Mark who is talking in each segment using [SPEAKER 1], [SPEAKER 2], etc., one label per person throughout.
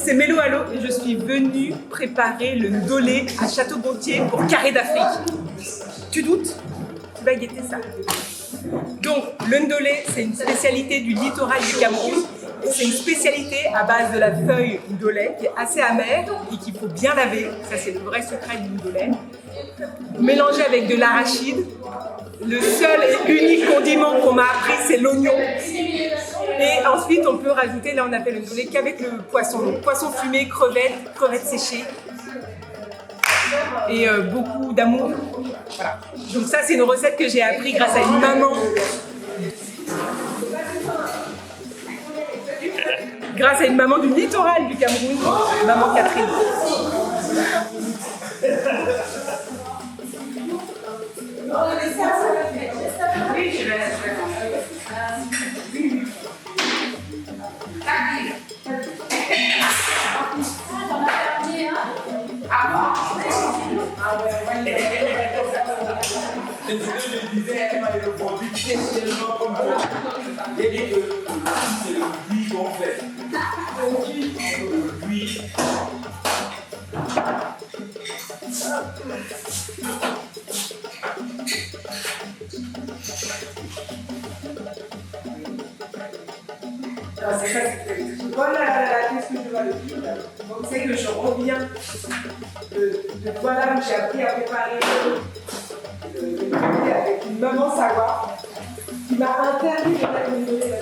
[SPEAKER 1] c'est Mélo Allo et je suis venue préparer le ndolé à Château-Gontier pour Carré d'Afrique. Tu doutes? Tu vas guetter ça. Donc, le ndolé, c'est une spécialité du littoral du Cameroun. C'est une spécialité à base de la feuille ndolé qui est assez amère et qu'il faut bien laver. Ça, c'est le vrai secret du ndolé. Mélangé avec de l'arachide. Le seul et unique condiment qu'on m'a appris, c'est l'oignon. Et ensuite, on peut rajouter, là on a fait le ndolé qu'avec le poisson. Donc, poisson fumé, crevettes séchées. Et beaucoup d'amour. Voilà. Donc ça, c'est une recette que j'ai appris grâce à une maman. Grâce à une maman du littoral du Cameroun, maman Catherine.
[SPEAKER 2] C'est ce que je disais, elle m'a répondu spécialement comme ça. J'ai dit que c'est le buis qu'on fait. Le buis.
[SPEAKER 1] Alors c'est ça, voilà qu'est-ce que je dois le dire. Donc c'est que je reviens de voilà où j'ai appris à préparer avec une maman Sawa qui m'a interdit de mettre le ndolé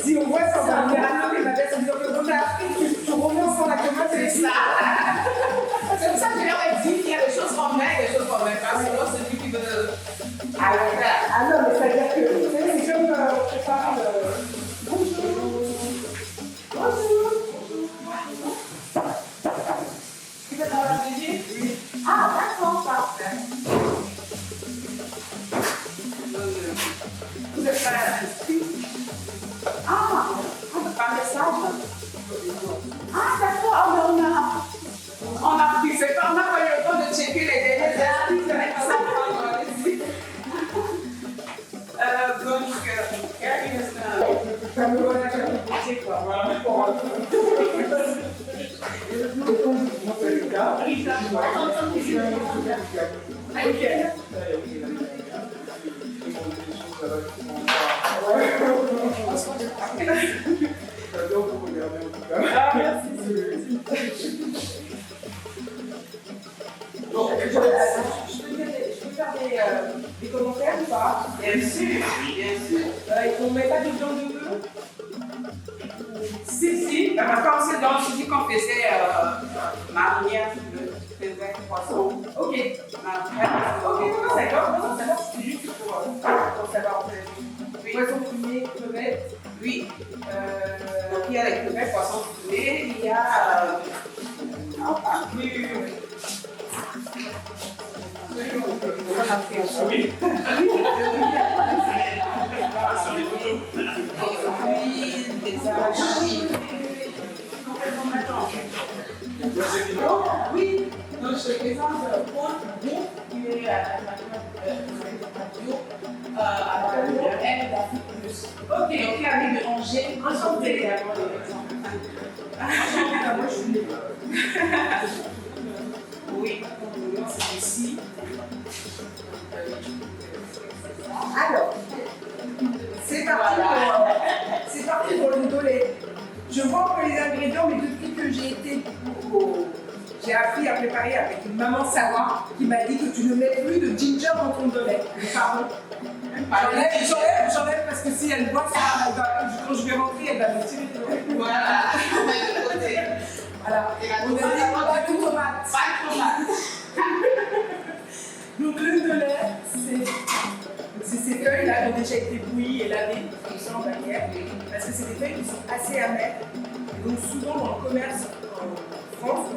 [SPEAKER 1] si on voit ça, on va venir à ma bête en disant que on a appris que tu remets sans la commode, c'est ça.
[SPEAKER 3] C'est pour ça que je leur ai dit qu'il y a des choses qu'on met et des choses qu'on met pas. Sinon, c'est lui qui veut.
[SPEAKER 1] Ah non, mais c'est-à-dire que c'est comme on prépare le. Bonjour. Bonjour. Tu veux travailler? Oui. Ah, d'accord, parfait. Vous êtes pas inscrit? Ah, par message? Ah, d'accord, on a pris, c'est pas, on n'a pas eu le temps de checker les derniers articles avec ça. Donc, Karine, ça me donne un peu de quoi. Ah, merci. Donc, je peux faire des commentaires ou pas?
[SPEAKER 3] Bien sûr, bien sûr.
[SPEAKER 1] On ne met pas de viande de bœuf?
[SPEAKER 3] Si, parce qu'on sait dans le qu'on faisait marinière, je faisais poisson.
[SPEAKER 1] Ok.
[SPEAKER 3] Ok,
[SPEAKER 1] d'accord. C'est juste pour savoir.
[SPEAKER 3] Oui.
[SPEAKER 1] Poisson fumé, crevettes.
[SPEAKER 3] Oui. Donc il y a les crevettes, poisson fumé, il y a.
[SPEAKER 1] Oui.
[SPEAKER 3] Des arachides. Oui, donc je présente Paul Bon, qui est à la radio, à la RDA Plus. Ok, donc avec de Angers, enchanté également les exemples.
[SPEAKER 1] Moi, je suis née.
[SPEAKER 3] Oui, donc c'est ici.
[SPEAKER 1] Alors, c'est parti pour le ndolé. Je vois un peu les ingrédients, mais depuis que j'ai appris à préparer avec une maman Sawa qui m'a dit que tu ne mets plus de ginger dans ton ndolé. Pardon. J'enlève parce que si elle voit ça, quand je vais rentrer, elle va me tirer de l'oreille.
[SPEAKER 3] Voilà, on met de côté.
[SPEAKER 1] Voilà. On a dit on a une tomate.
[SPEAKER 3] Pas de tomate.
[SPEAKER 1] Donc le ndolé, c'est ces feuilles-là qui ont déjà été bouillies et lavées, comme ça en bannière, parce que c'est des feuilles qui sont assez amères. Et donc souvent dans le commerce en France, on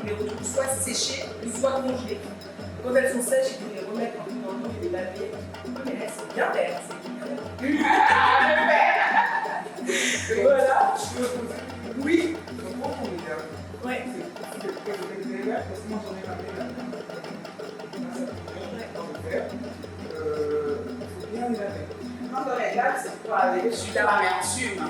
[SPEAKER 1] les retrouve soit séchées ou soit congelées. Quand elles sont sèches, il faut les remettre un peu dans l'eau et les laver. Mais elles sont bien vertes, c'est bien vert. Voilà. Oui. Ouais.
[SPEAKER 3] là, c'est pour aller sur l'amertume.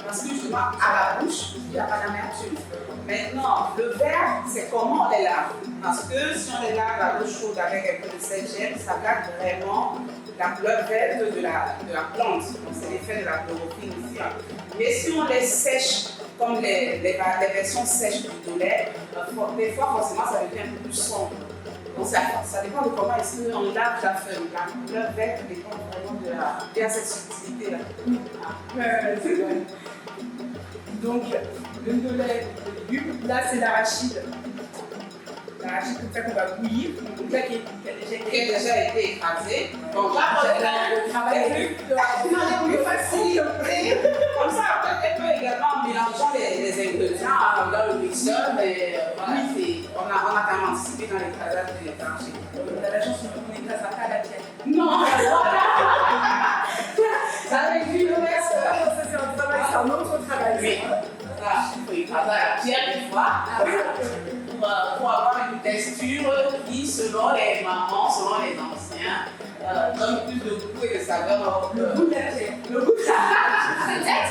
[SPEAKER 3] Parce que justement, à la bouche, il n'y a pas d'amertume. Maintenant, le verre, c'est comment on les lave. Parce que si on les lave à l'eau chaude avec un peu de sel gel, ça garde vraiment la couleur verte de la plante. Donc, c'est l'effet de la chlorophylle ici. Mais si on les sèche, comme les versions sèches du lait, des fois, forcément, ça devient un peu plus sombre. Donc, ça dépend de comment est-ce qu'on lave la feuille. La couleur verte dépend vraiment de cette subtilité-là.
[SPEAKER 1] C'est vrai. Donc, le lait, le légume, là c'est l'arachide. L'arachide comme ça qu'on va bouillir. Donc là qui a
[SPEAKER 3] déjà été écrasé. Donc là,
[SPEAKER 1] le travail
[SPEAKER 3] plus facile. Comme ça, après, on peut également en mélangeant les ingrédients dans le mixeur, mais voilà, on a quand même anticipé dans l'écrasage de l'arachide.
[SPEAKER 1] On a la chance qu'on n'écrasera pas la tienne.
[SPEAKER 3] Non, ça avec lui, le reste.
[SPEAKER 1] Ça c'est un travail, c'est un autre travail.
[SPEAKER 3] Oui. Il faut écraser à la pierre des fois pour avoir une texture qui, selon les mamans, selon les anciens, donne plus de goût et de saveur.
[SPEAKER 1] Le goût de la pierre. Le goût de la pierre.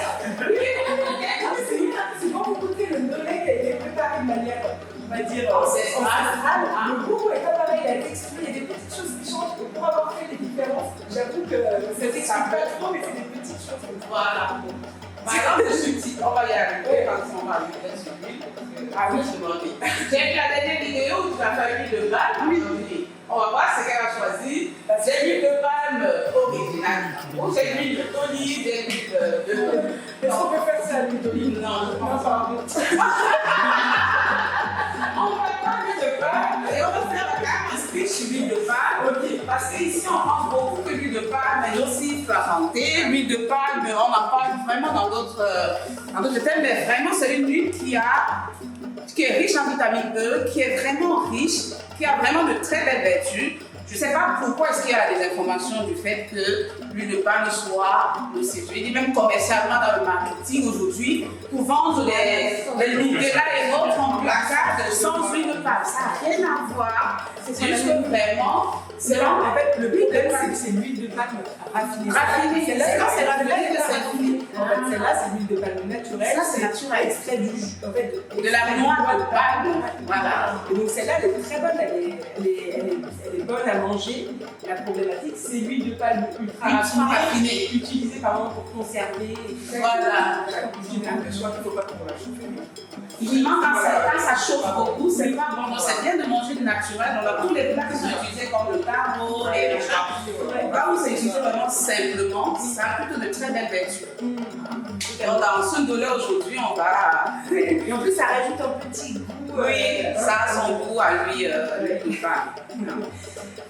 [SPEAKER 1] C'est quand vous goûtez le lait qui a été préparé de manière, on va dire, ancestrale, le goût est pas pareil, la texture, il y a des petites choses qui changent. Pour avoir fait des différences, j'avoue que ça s'explique pas trop, mais c'est des petites choses.
[SPEAKER 3] Voilà. Par exemple, le subtil, on va y arriver quand on va arriver sur l'huile. Ah oui, je m'en dis. J'ai vu la dernière vidéo où tu as fait l'huile de palme. Oui. On va voir ce qu'elle a choisi. C'est l'huile de palme originale. Ou c'est l'huile d'olive, c'est l'huile de.
[SPEAKER 1] Est-ce qu'on peut faire ça à l'huile d'olive?
[SPEAKER 3] Non, je pense pas. On va prendre l'huile de palme et on va faire un speech sur l'huile de palme. Ok. Parce qu'ici, on mange beaucoup que l'huile de palme, mais aussi la santé. L'huile de palme, on en parle vraiment dans d'autres thèmes, mais vraiment, c'est une huile qui est riche en vitamine E, qui est vraiment riche, qui a vraiment de très belles vertus. Je ne sais pas pourquoi est-ce qu'il y a des informations du fait que l'huile de palme soit nocive. Je dis même commercialement dans le marketing aujourd'hui, pour vendre les Nutella et autres en placard sans huile de palme. Ça n'a rien à voir. C'est juste que vraiment, c'est
[SPEAKER 1] en fait, le problème, c'est que c'est l'huile de palme raffinée.
[SPEAKER 3] Raffinée, c'est raffiné.
[SPEAKER 1] En fait, celle-là, c'est l'huile de palme naturelle.
[SPEAKER 3] Ça, c'est naturel.
[SPEAKER 1] Extrait du jus. En fait,
[SPEAKER 3] de la noix de palme. Voilà.
[SPEAKER 1] Et donc, celle-là, elle est très bonne. Elle est bonne à manger. La problématique, c'est l'huile de palme ultra raffinée, utilisée par exemple pour conserver.
[SPEAKER 3] Voilà.
[SPEAKER 1] Je dis l'impression qu'il ne faut pas qu'on la chauffe.
[SPEAKER 3] Effectivement, quand ça chauffe beaucoup, c'est pas bon. Donc, c'est bien de manger du naturel. Donc, tous les plats qui sont utilisés comme le taro et le chapon, là où c'est utilisé vraiment simplement, ça a plutôt de très belles vertus. Donc, dans ce dollar aujourd'hui, on va.
[SPEAKER 1] Et en plus, ça rajoute un petit goût.
[SPEAKER 3] Oui, ça a son goût à lui, de palme.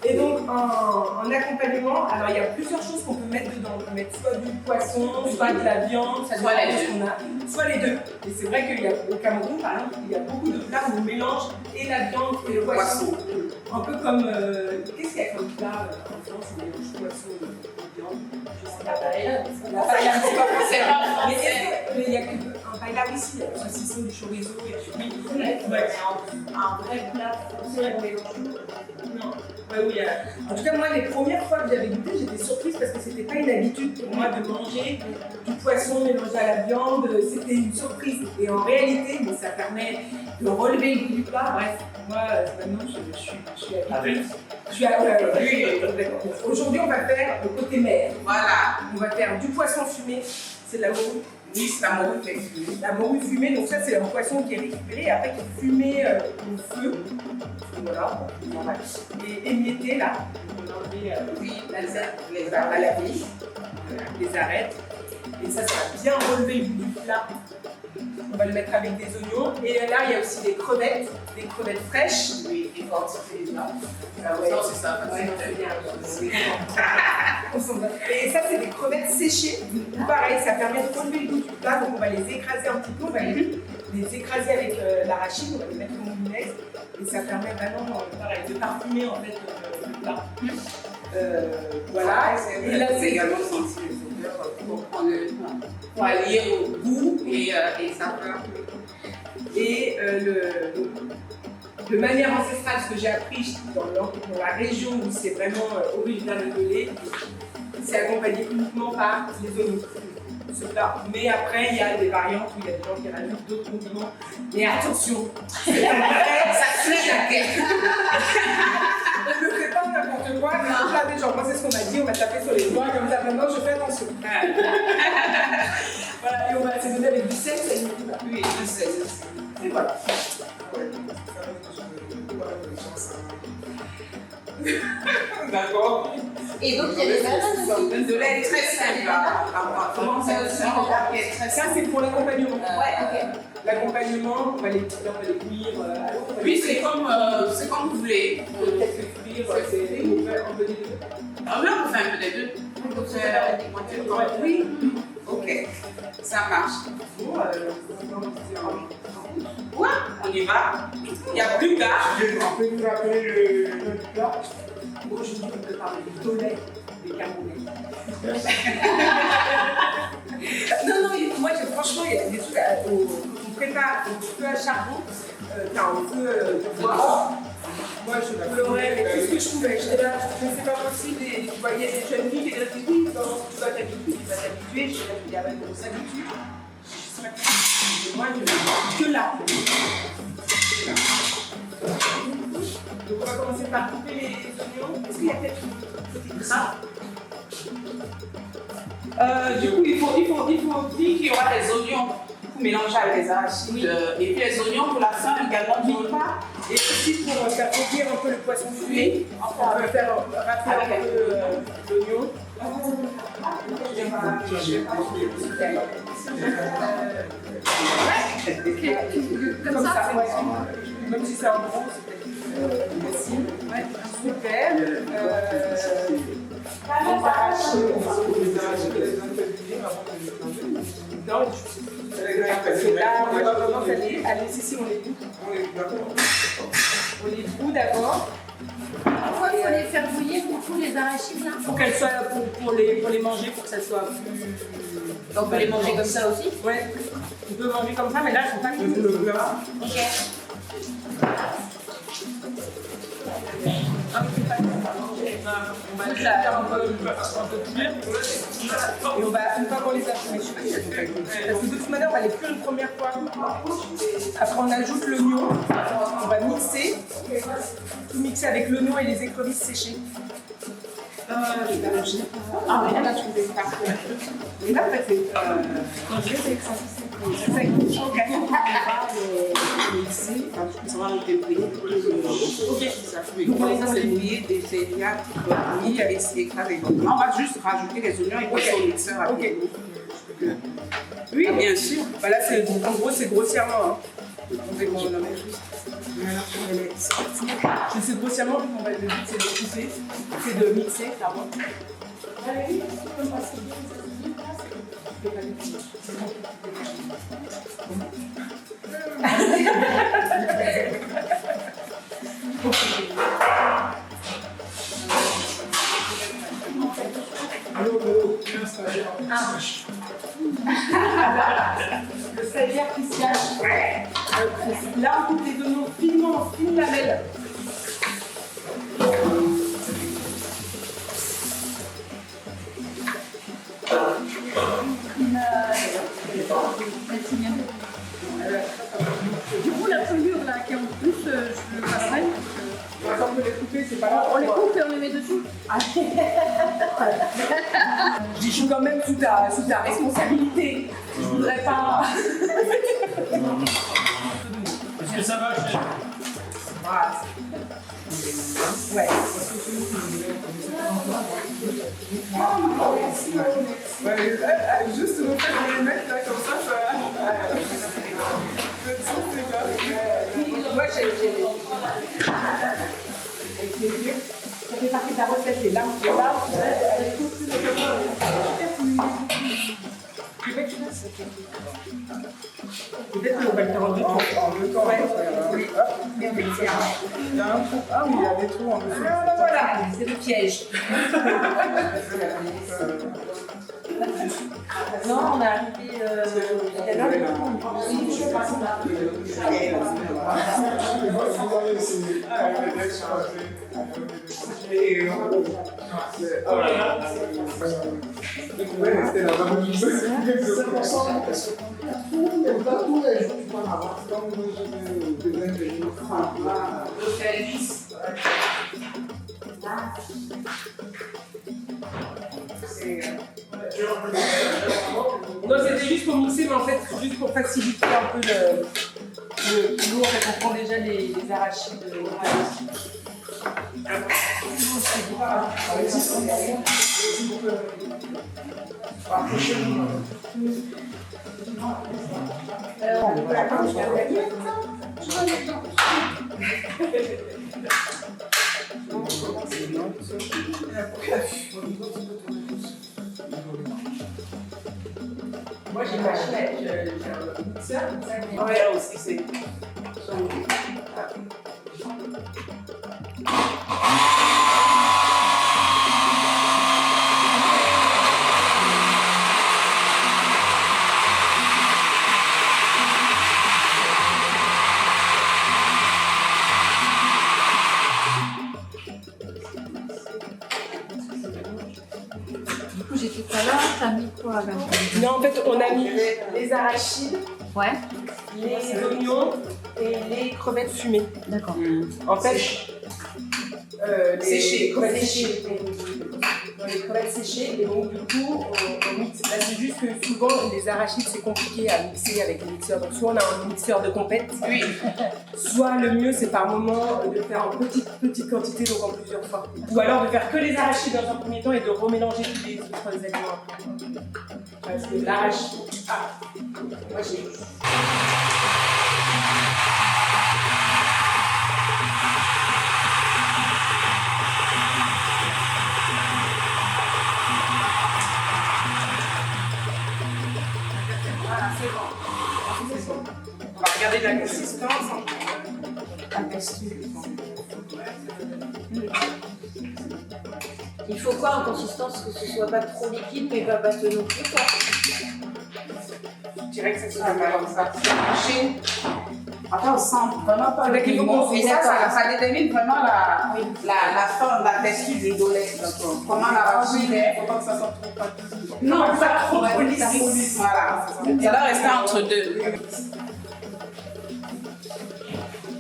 [SPEAKER 1] Et donc, en accompagnement, alors il y a plusieurs choses qu'on peut mettre dedans. On peut mettre soit du poisson, soit de la viande, ça
[SPEAKER 3] soit
[SPEAKER 1] dépend
[SPEAKER 3] les
[SPEAKER 1] de ce qu'on a, soit les deux. Et c'est vrai qu'au Cameroun, par exemple, il y a beaucoup de plats où on mélange et la viande et le poisson. Un peu comme. Qu'est-ce qu'il y a comme plat en France? On mélange poisson et viande. Je sais pas, la paella, c'est pas français. Mais il y a un paella aussi, il y a le saucisson, du chorizo et du
[SPEAKER 4] Un vrai plat français, on mélange tout.
[SPEAKER 1] Non. Ouais, oui. En tout cas, moi, les premières fois que j'avais goûté, j'étais surprise parce que c'était pas une habitude pour moi de manger du poisson mélangé à la viande. C'était une surprise. Et en réalité, bon, ça permet de relever le goût du plat. Bref, moi, maintenant, je suis habituée. Aujourd'hui, on va faire le côté mer.
[SPEAKER 3] Voilà.
[SPEAKER 1] On va faire du poisson fumé. C'est de la morue.
[SPEAKER 3] Oui, c'est la morue fumée.
[SPEAKER 1] La morue fumée, donc ça, c'est un poisson qui est récupéré et après qui est fumé au feu. Voilà, et émietté là. On va enlever
[SPEAKER 3] À la vie.
[SPEAKER 1] les arêtes. Et ça va bien relever le goût du plat. On va le mettre avec des oignons. Et là, il y a aussi des crevettes fraîches.
[SPEAKER 3] Oui, et fortifier les gens.
[SPEAKER 1] Ouais.
[SPEAKER 3] Ça, c'est ça.
[SPEAKER 1] Ouais, c'est bien. Et ça, c'est des crevettes séchées. Pareil, ça permet de relever le goût du plat. Donc, on va les écraser un petit peu. On va les écraser avec l'arachide. On va les mettre au vinaigre. Et ça permet vraiment pareil, de parfumer en fait le plat. Voilà.
[SPEAKER 3] Et là, c'est également sentir les odeurs pour allier au goût et ça peut.
[SPEAKER 1] Et de manière ancestrale, ce que j'ai appris dans la région où c'est vraiment originaire de lait, c'est accompagné accompagné uniquement par les oignons. C'est ça. Mais après, il y a des variantes où il y a des gens qui rajoutent d'autres condiments. Mais attention, c'est après,
[SPEAKER 3] Ça touche la tête.
[SPEAKER 1] on ne fait pas n'importe quoi, mais on fait des gens. Moi, c'est ce qu'on m'a dit, on m'a tapé sur les doigts comme ça. Maintenant, je fais attention. Voilà, et on va assaisonner avec du sel, ça y est.
[SPEAKER 3] Oui, je sais.
[SPEAKER 1] Et voilà. D'accord.
[SPEAKER 4] Et donc, il y a des bananes aussi.
[SPEAKER 3] Le lait est très simple. Comment ça se fait?
[SPEAKER 1] Ça, c'est pour l'accompagnement.
[SPEAKER 4] Ouais, ok.
[SPEAKER 1] L'accompagnement, on va les cuire.
[SPEAKER 3] Oui, c'est comme vous voulez.
[SPEAKER 1] Qu'est-ce que cuire, c'est on fait un peu des deux.
[SPEAKER 3] Ah oui, on fait un peu des deux.
[SPEAKER 4] Donc, c'est pas des moitiés de temps.
[SPEAKER 3] Oui. Ok. Ça marche.
[SPEAKER 1] Bon,
[SPEAKER 3] Ouais, on y va. Il n'y a plus qu'à.
[SPEAKER 2] On peut nous rappeler le plat?
[SPEAKER 1] aujourd'hui, on peut parler du tolet des Camerounais. Non, moi, franchement, il y a des trucs qu'on prépare au feu à charbon, enfin au feu de bois. Moi, je pleurais, mais qu'est-ce que je trouvais? J'étais là, mais c'est pas possible. Et tu voyais des jeunes filles qui étaient là, oui, tu vas t'habituer, tu vas t'habituer. Je suis là, je dis, ah ben, on s'habitue. Je sais pas qui. Moi, je ne que là. Donc, on va commencer par couper les oignons. Est-ce qu'il y a peut-être une petite grappe?
[SPEAKER 3] Du coup, il faut dire qu'il y aura des oignons pour mélanger avec les arachides. Et puis les oignons pour la fin également du repas.
[SPEAKER 1] Et aussi pour faire cuire un peu le poisson fumé, on va faire râper un peu l'oignon. Comme ça, ouais. Même si c'est en gros, c'est peut-être facile. Ouais, super. On va arracher non, parce que là, on va vraiment aller. Allez, si, on les bout. On les bout d'abord.
[SPEAKER 4] Pourquoi il faut les faire bouillir du coup les arachides là?
[SPEAKER 1] Pour qu'elles soient pour les manger, pour que ça soit plus.
[SPEAKER 4] Donc on peut les manger comme ça aussi?
[SPEAKER 1] Ouais. On peut manger comme ça, mais là, il ne faut pas que le plat.
[SPEAKER 4] Ok.
[SPEAKER 1] On va faire un peu cuire. Et on va, une fois qu'on les a fait, parce que de toute manière, on va les cuire une première fois. Après, on ajoute l'oignon. On va mixer. Tout mixer avec l'oignon et les écrevisses séchées.
[SPEAKER 3] Ah, mais là, tu fais parfait.
[SPEAKER 1] Et là, en fait, c'est congelé, c'est ça. C'est ça qui change.
[SPEAKER 3] Ça va nous débrouiller. Ok, ça fait. Donc, on les a débrouillés des céréales, bouillir et écraser. On va juste rajouter les oignons et passer au mixeur avec nous. Oui, bien sûr.
[SPEAKER 1] Bah là, en gros, c'est grossièrement. On va je sais grossièrement, on va le but, c'est de pousser, c'est de mixer, clairement. Le stagiaire qui se cache. Là, on coupe les oignons finement, en fines lamelles.
[SPEAKER 4] Du coup la pelure là qui est en plus, je le passerai.
[SPEAKER 1] Quand on peut les couper, c'est pas grave.
[SPEAKER 4] On les coupe et on les met dessus.
[SPEAKER 1] J'y joue quand même sous ta responsabilité. Je voudrais pas.
[SPEAKER 5] Est-ce que ça va, chef?
[SPEAKER 1] Voilà. Ouais. Ouais, juste le fait de les mettre là comme ça, moi j'ai. Avec plaisir. Ça fait partie de la recette, les larmes de l'arbre. Peut-être qu'on va le faire en deux temps. En deux temps, oui. Il y a un trou. Ah oui, il y a des trous en dessous. Voilà, c'est le piège.
[SPEAKER 4] Non, on est arrivé. Il y a là.
[SPEAKER 1] Non, c'était juste pour mixer, mais en fait, juste pour faciliter un peu le lourd, en fait, on prend déjà les arachides. Moi j'ai ma chaîne, j'ai un mixeur. Ouais, aussi c'est.
[SPEAKER 6] Du coup, j'ai tout à l'heure, t'as mis quoi là?
[SPEAKER 1] Non, en fait, on a mis les arachides,
[SPEAKER 6] Ouais,
[SPEAKER 1] les oignons et les crevettes fumées.
[SPEAKER 6] d'accord.
[SPEAKER 1] En fait,
[SPEAKER 3] Séchées.
[SPEAKER 1] les crevettes séchées. Les crevettes séchées, et donc du coup, on mixe. Là, c'est juste que souvent, les arachides, c'est compliqué à mixer avec les mixeurs. Donc, soit on a un mixeur de compète,
[SPEAKER 3] Oui.
[SPEAKER 1] soit le mieux, c'est par moment de faire en petite quantité, donc en plusieurs fois. Ou alors de faire que les arachides dans un premier temps et de remélanger tous les autres aliments après. Parce que l'arachide. Ah, moi j'ai. Voilà, c'est bon. C'est bon. On va regarder la consistance. La texture.
[SPEAKER 4] Il faut quoi en consistance, que ce soit pas trop liquide mais pas pâteux non plus quoi.
[SPEAKER 1] Je dirais que ça se fait comme ça.
[SPEAKER 3] Chez. Après, on sent vraiment pas
[SPEAKER 1] Avec
[SPEAKER 3] le
[SPEAKER 1] les
[SPEAKER 3] piment.
[SPEAKER 1] mots,
[SPEAKER 3] Et ça détermine vraiment la forme, la texture du dolet. Comment l'arachide est.
[SPEAKER 1] Faut pas que ça sorte trop pâteux.
[SPEAKER 3] Non, pas trop
[SPEAKER 1] Ouais,
[SPEAKER 3] police.
[SPEAKER 1] ça police.
[SPEAKER 3] Voilà. Ça doit rester entre deux.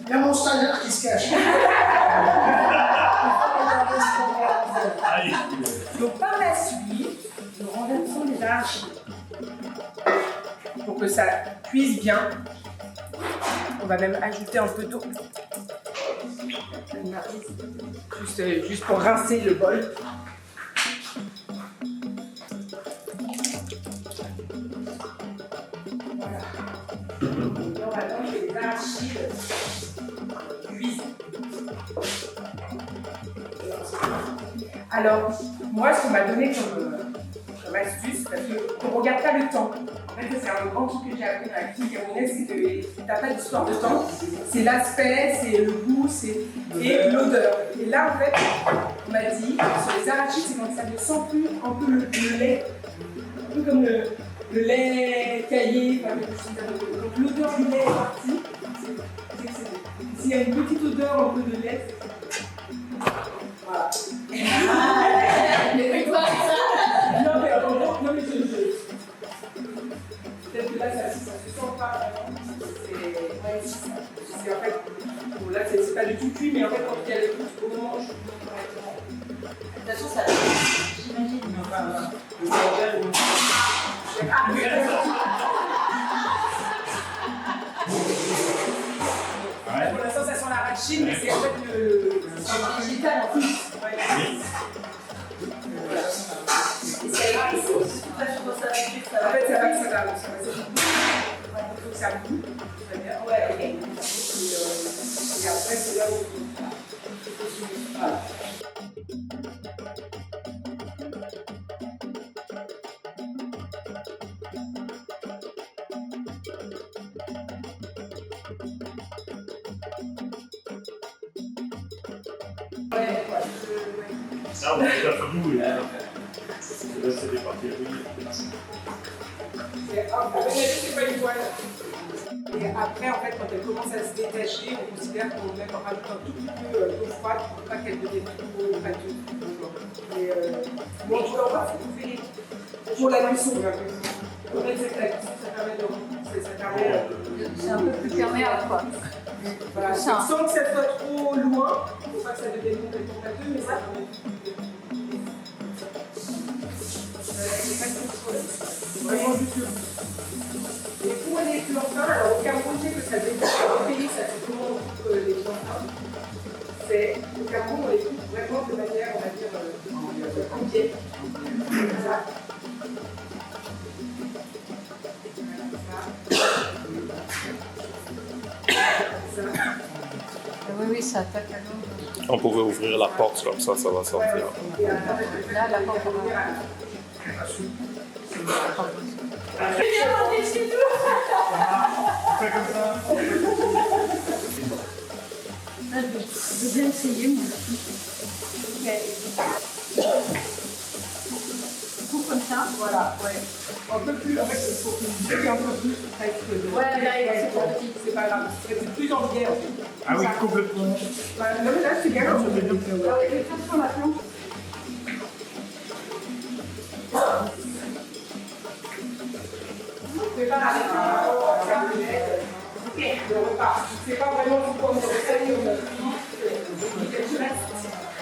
[SPEAKER 7] Il y a mon stagiaire qui se cache.
[SPEAKER 5] Allez.
[SPEAKER 1] Donc par la suite, nous renversons les arachides. Pour que ça cuise bien, on va même ajouter un peu d'eau. Juste pour rincer le bol. Voilà. Normalement, je fais des arachides cuits. Alors, moi, ce qu'on m'a donné comme astuce, parce qu'on ne regarde pas le temps. En fait, c'est un grand truc que j'ai appris dans la cuisine camerounaise, c'est que tu n'as pas d'histoire de temps. C'est l'aspect, c'est le goût, et l'odeur. Et là, en fait, on m'a dit, sur les arachides, c'est quand ça ne sent plus un peu le lait. Un peu comme le lait caillé. Enfin, donc l'odeur du lait est partie. C'est excellent. S'il y a une petite odeur un peu de lait, voilà.
[SPEAKER 4] Mais quoi ça?
[SPEAKER 1] Non mais en gros, non mais peut-être que là ça se sent pas vraiment. C'est en fait, bon là c'est pas du tout cuit, mais en fait quand il y a le goût au moment où je
[SPEAKER 4] De toute façon, ça. J'imagine.
[SPEAKER 1] Pour l'instant ça sent l'arachide, mais c'est en fait le digital en plus.
[SPEAKER 4] Et c'est là, il faut quand ça va cuire, ça va.
[SPEAKER 1] En fait ça va. Il faut que ça goûte. Ouais, ok. Et après c'est là où. Voilà.
[SPEAKER 5] Ça, on a déjà fait nous. Là, c'est des parties.
[SPEAKER 1] C'est pas une voile. Et après, en fait, quand elle commence à se détacher, on considère qu'on même rajoute un tout petit peu d'eau froide pour pas qu'elle devienne trop pâteuse. Et bon, tu vas voir, pour la cuisson. En fait, c'est que la cuisson, ça permet de.
[SPEAKER 6] C'est un peu plus perméable, quoi.
[SPEAKER 1] Voilà, sans que ça soit trop loin, pour pas que ça devienne complètement pâteux, mais ça permet de. C'est pas trop trop. Vraiment juste le goût. Et pour les plantains, alors au Cameroun, je sais que ça dépend du pays, ça c'est comment on coupe les plantains. C'est au Cameroun, on les coupe vraiment de manière, on va dire, entière. Comme ça.
[SPEAKER 6] Oui, ça attaque à l'eau.
[SPEAKER 8] On pourrait ouvrir la porte comme ça va sortir.
[SPEAKER 6] Là, la porte va. Je veux bien essayer, moi. Tout comme ça.
[SPEAKER 1] Voilà, ouais. Un peu plus, en fait, il faut qu'il y ait un peu plus presque de.
[SPEAKER 6] Ouais, là, c'est trop petit.
[SPEAKER 1] C'est pas grave, c'est plus en biais en fait.
[SPEAKER 5] Ah oui, complètement.
[SPEAKER 1] Non, mais là, c'est bien.
[SPEAKER 6] Ouais, je vais faire sur la planche.
[SPEAKER 1] C'est pas grave. Ok, le repas. C'est pas vraiment tout comme le recette comme.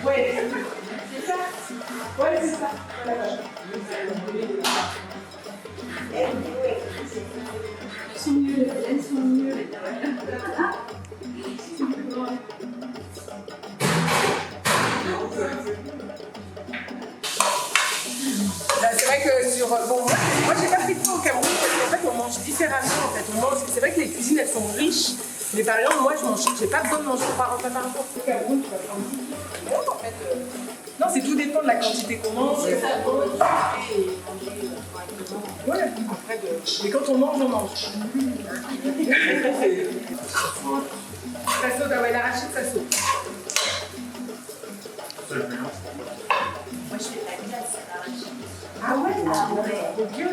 [SPEAKER 1] Ouais, c'est ça. Ouais, c'est ça. Voilà.
[SPEAKER 6] Elles sont mieux.
[SPEAKER 1] C'est vrai que sur. Bon, moi j'ai pas pris de temps au Cameroun parce qu'en fait on mange différemment. En fait. C'est vrai que les cuisines elles sont riches, mais par exemple moi j'ai pas besoin de manger par rapport au Cameroun. Tu vas prendre tout. En fait, non, c'est tout dépend de la quantité qu'on mange. Ouais, après, mais quand on mange, on mange. Ça saute, ah ouais, l'arachide ça saute.
[SPEAKER 4] Moi, je fais de la glace à l'arachide.
[SPEAKER 1] Ah ouais, c'est bien.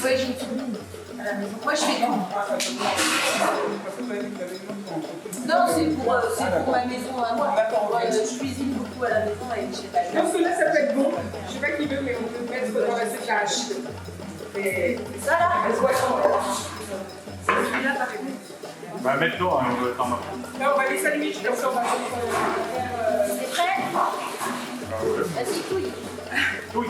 [SPEAKER 6] Oui, j'ai une turbine à la maison. Moi, je fais tout. Non, c'est pour ma maison à moi. Je cuisine beaucoup à la maison et j'ai de la glace.
[SPEAKER 1] Parce que là, ça peut être bon. Je sais pas qui veut, mais on peut mettre dans l'assiette l'arachide. Et
[SPEAKER 6] Ça, là,
[SPEAKER 1] elle se voit sans. C'est celui-là, par exemple.
[SPEAKER 5] Bah maintenant, on va t'en mettre.
[SPEAKER 1] Là, on va les sandwichs, comme ça, on va faire.
[SPEAKER 6] c'est prêt? Vas-y, couille.
[SPEAKER 5] Oui.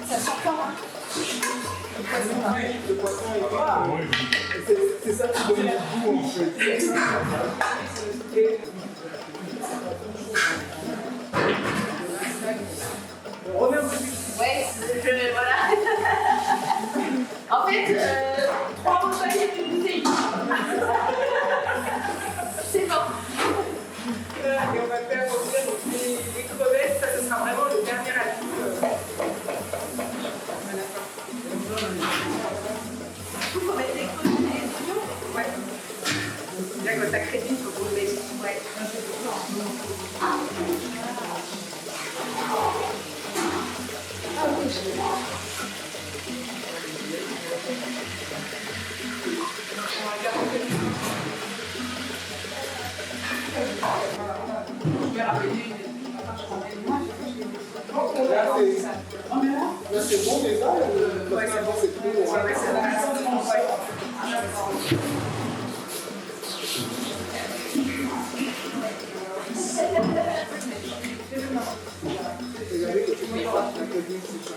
[SPEAKER 6] Ça sent fort, hein?
[SPEAKER 1] Le poisson est pas. C'est ça qui donne le goût, en fait. On remet un peu plus.
[SPEAKER 6] Ouais, voilà. En fait, 3 bouteilles d'une bouteille. C'est bon.
[SPEAKER 1] Et on va faire revenir les crevettes. Ça, ce sera vraiment le dernier atout.
[SPEAKER 6] Il faut mettre les crevettes et les oignons.
[SPEAKER 1] Ouais. C'est bien que ta crédit, il faut qu'on le mette. Ouais.
[SPEAKER 7] Là, c'est bon déjà.
[SPEAKER 1] Ouais, c'est bon, c'est tout. Ouais, c'est la façon de manger.
[SPEAKER 7] Regardez que tu peux pas la cuisine, c'est ça.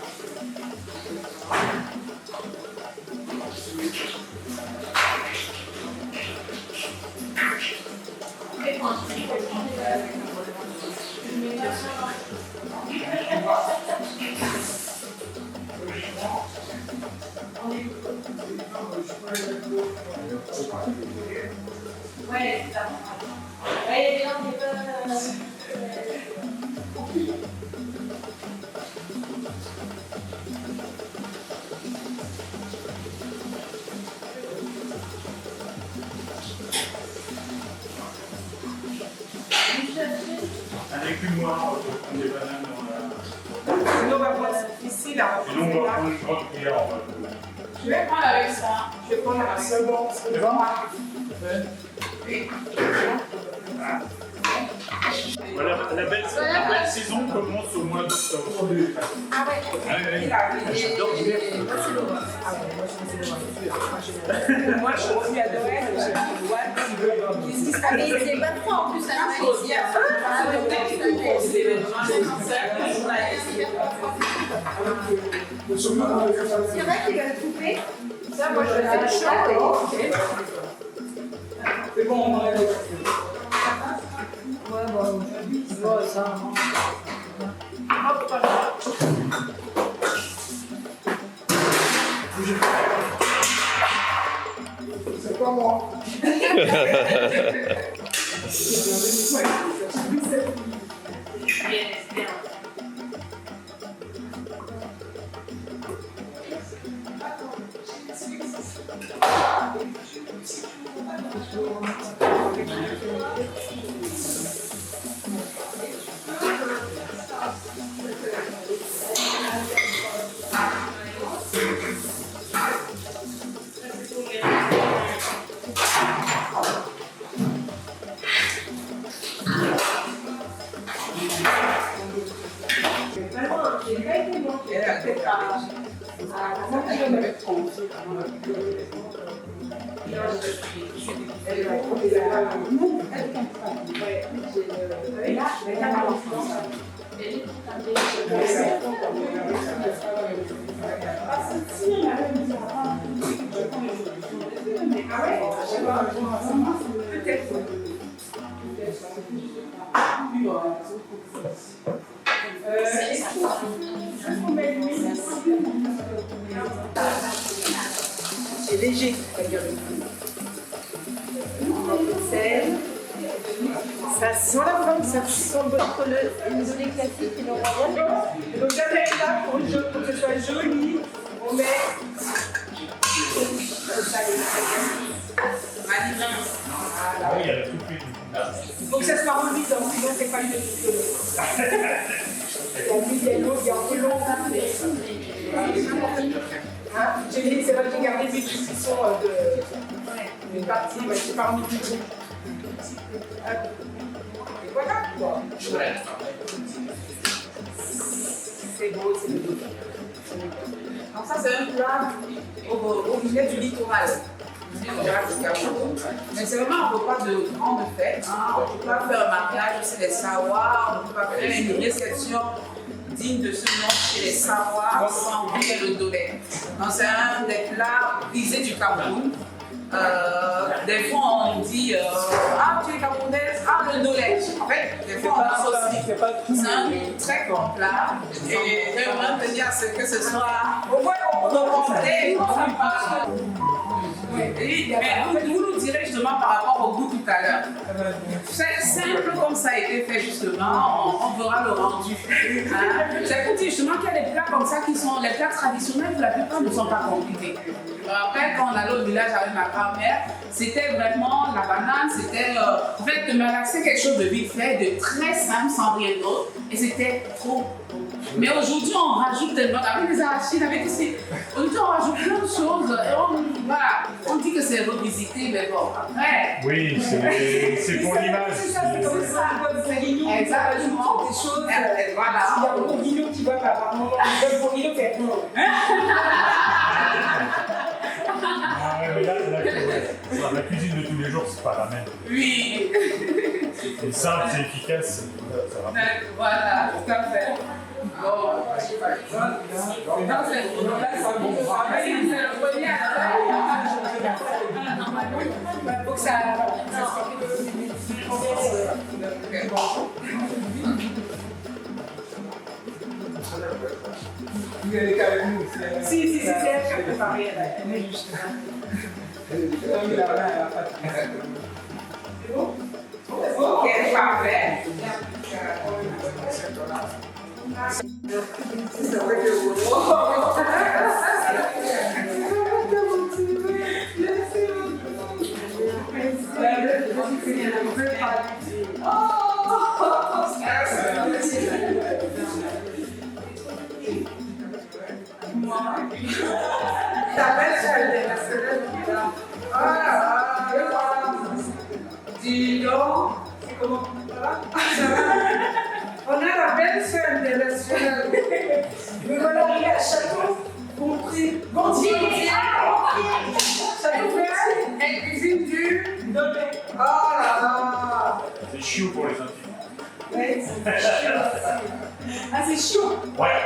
[SPEAKER 6] Ouais, c'est ça. Ouais, bien, on est pas.
[SPEAKER 5] plus noir, on des bananes dans la...
[SPEAKER 1] Sinon, on va prendre ici, là.
[SPEAKER 5] Sinon, on va prendre une grande cuillère en bas.
[SPEAKER 3] Je vais prendre avec ça.
[SPEAKER 1] Je vais prendre la seconde.
[SPEAKER 5] C'est bon? Voilà, la belle saison commence au mois d'octobre.
[SPEAKER 3] Ah ouais.
[SPEAKER 5] J'adore l'hiver.
[SPEAKER 1] Moi, je suis à Noël, j'ai une boîte qui veut.
[SPEAKER 6] Qu'est-ce qui se passe? Mais c'est pas trop en plus à la Malaisie.
[SPEAKER 4] Il y en a qui veulent couper.
[SPEAKER 1] Ça, moi, je vais faire chaud. C'est bon, on va aller.
[SPEAKER 6] Ouais, bon, ça.
[SPEAKER 7] C'est pas moi.
[SPEAKER 1] C'est léger. Ça sent la viande, ça sent le
[SPEAKER 6] Entre le isolé classique et le royal.
[SPEAKER 1] Donc j'avais là pour que ce soit joli, on met
[SPEAKER 5] Ah oui, il y a la toute petite.
[SPEAKER 1] il faut que ça soit remis, donc sinon c'est pas une il y a l'eau, il y a un peu long. Hein, j'ai dit, c'est vrai que j'ai gardé mes cuissons d'une partie, mais je suis pas remis du tout. Et voilà quoi. C'est beau, c'est beau.
[SPEAKER 3] Donc ça c'est un plat au village du littoral. Mais c'est vraiment un repas de grande fête. Hein. On ne peut pas faire un mariage chez les Savoies, on ne peut pas faire une réception digne de ce nom chez les Savoies sans oublier le dolé. Donc c'est un des plats prisés du Cameroun. Des fois on dit ah tu es camerounaise, ah le dolé. En fait, des fois on associe. C'est un très bon plat et j'aimerais tenir à ce que ce soit remonté. Mais vous nous direz justement par rapport au goût tout à l'heure. C'est simple comme ça a été fait justement, on verra le rendu. Hein? J'ai écouté justement qu'il y a des plats comme ça qui sont les plats traditionnels, la plupart ne sont pas compliqués. Je me rappelle quand on allait au village avec ma grand-mère, c'était vraiment la banane, c'était en fait de malaxer quelque chose de vite fait, de très simple, sans rien d'autre, et c'était trop bon. Mais aujourd'hui, on rajoute tellement, avec les arachides, avec aussi. Aujourd'hui, on rajoute plein de choses. Et on dit que c'est revisité, mais bon, après.
[SPEAKER 5] Oui, c'est pour l'image.
[SPEAKER 1] C'est ça, c'est comme ça, comme Bourguignon.
[SPEAKER 3] Exactement.
[SPEAKER 1] Des choses.
[SPEAKER 3] Voilà.
[SPEAKER 1] Il y a un Bourguignon qui va par moment. Le Bourguignon fait.
[SPEAKER 5] Ah, mais là, la cuisine de tous les jours, c'est pas la même.
[SPEAKER 3] Oui.
[SPEAKER 5] C'est simple, c'est efficace. Ça va.
[SPEAKER 3] Voilà, tout à fait. Bon, c'est pas le là, c'est le premier à faut que ça.
[SPEAKER 7] Il est avec nous.
[SPEAKER 1] Si, c'est elle qui a préparé. Elle est juste là.
[SPEAKER 3] C'est bon? Ok, parfait. moi. Ta belle-sœur internationale qui est là. Ah, voilà. Dis donc, c'est comment? Ça va? Ça va? On a la belle-sœur internationale. Nous allons aller à Château Gontier. Château Gontier, elle cuisine du dolé. Oh là là.
[SPEAKER 5] C'est chiant pour les intimes.
[SPEAKER 3] Ouais, c'est chaud. Ah, c'est chaud.
[SPEAKER 5] Ouais.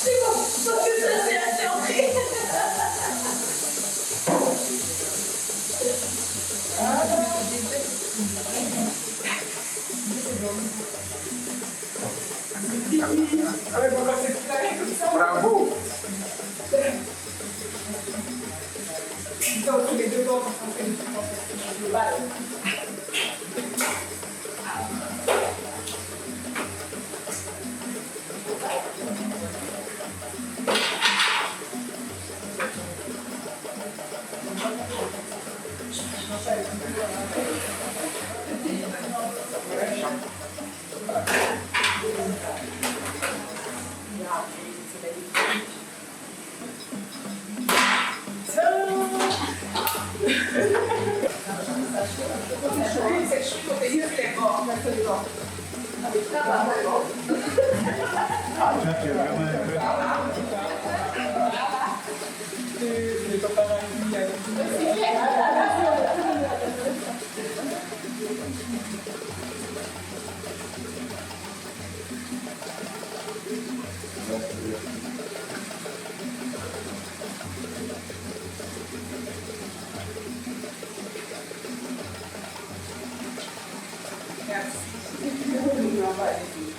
[SPEAKER 6] C'est bon, parce que ça c'est assez entré.
[SPEAKER 7] Bravo.
[SPEAKER 3] Donc, tous les deux bords, on fait le bal. C'est chaud, faut payer les bords. Merci.